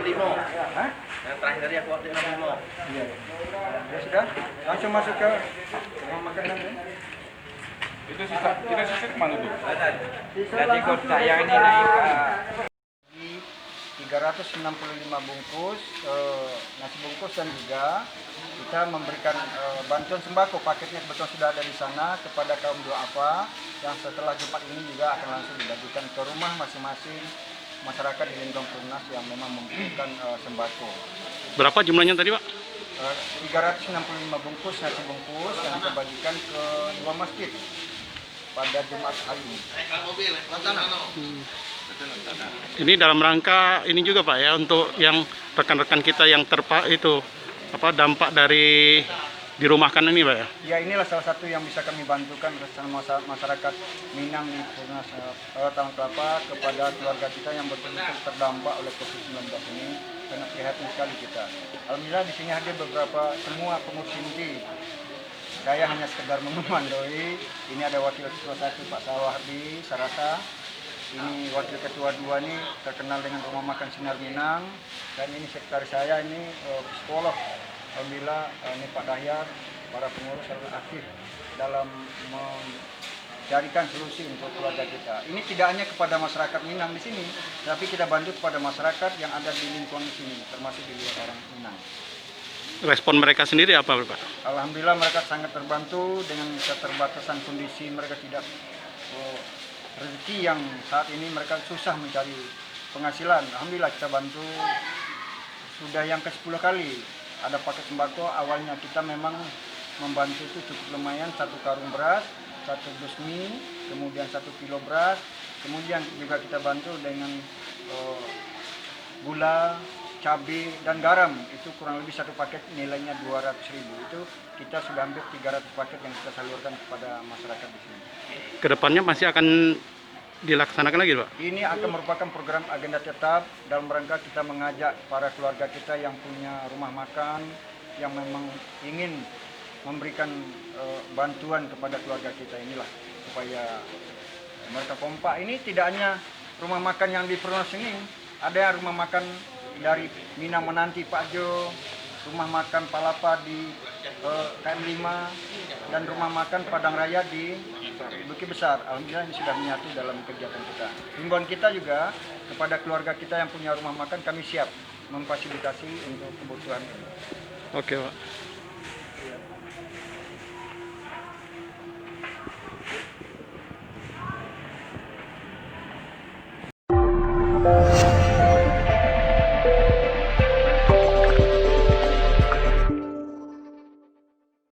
65. Hah? Yang terakhir tadi aku waktu 65. Iya. Ya sudah, langsung masuk ke rumah makan nanti. Itu sisa kemana tuh? Jadi kota yang ini naik ke 365 bungkus nasi bungkus, dan juga kita memberikan bantuan sembako. Paketnya kebetulan sudah ada di sana kepada kaum duafa yang setelah Jumat ini juga akan langsung dibagikan ke rumah masing-masing masyarakat di Lindung Perumnas yang memang membutuhkan sembako. Berapa jumlahnya tadi, Pak? 365 bungkus nasi bungkus yang kita bagikan ke 2 masjid pada Jumat hari ini. Ini dalam rangka ini juga, Pak, ya, untuk yang rekan-rekan kita yang dampak dari dirumahkan ini, Pak, ya. Ya, inilah salah satu yang bisa kami bantukan bersama masyarakat Minang di Perumnas Taman Kelapa kepada keluarga kita yang betul-betul terdampak oleh COVID-19 ini. Sangat prihatin sekali kita. Alhamdulillah di sini hadir beberapa semua pengurus inti. Saya hanya sekedar memandoi. Ini ada wakil ketua 1 Pak Sawardi Sarasa. Ini wakil ketua 2 ini terkenal dengan Rumah Makan Sinar Minang. Dan ini sekretaris saya ini psikolog. Alhamdulillah ini Pak Dahyar, para pengurus selalu aktif dalam mencarikan solusi untuk keluarga kita. Ini tidak hanya kepada masyarakat Minang di sini, tapi kita bantu kepada masyarakat yang ada di lingkungan sini, termasuk di luar orang Minang. Respon mereka sendiri apa, Pak? Alhamdulillah mereka sangat terbantu dengan keterbatasan kondisi mereka, tidak rezeki yang saat ini mereka susah mencari penghasilan. Alhamdulillah kita bantu sudah yang ke-10 kali. Ada paket sembako, awalnya kita memang membantu itu cukup lumayan, 1 karung beras, 1 dus mie, kemudian 1 kilo beras, kemudian juga kita bantu dengan gula, cabai, dan garam. Itu kurang lebih 1 paket nilainya 200.000. Itu kita sudah hampir 300 paket yang kita salurkan kepada masyarakat di sini. Kedepannya masih akan dilaksanakan lagi, Pak? Ini akan merupakan program agenda tetap dalam rangka kita mengajak para keluarga kita yang punya rumah makan, yang memang ingin memberikan bantuan kepada keluarga kita inilah, supaya mereka kompak. Ini tidak hanya rumah makan yang di Perumnas ini, ada rumah makan dari Minang Menanti Pak Jo, rumah makan Palapa di KM5, dan rumah makan Padang Raya di Bukit Besar. Alhamdulillah ini sudah menyatu dalam kegiatan kita. Himbauan kita juga kepada keluarga kita yang punya rumah makan, kami siap memfasilitasi untuk kebutuhan ini. Oke, Pak.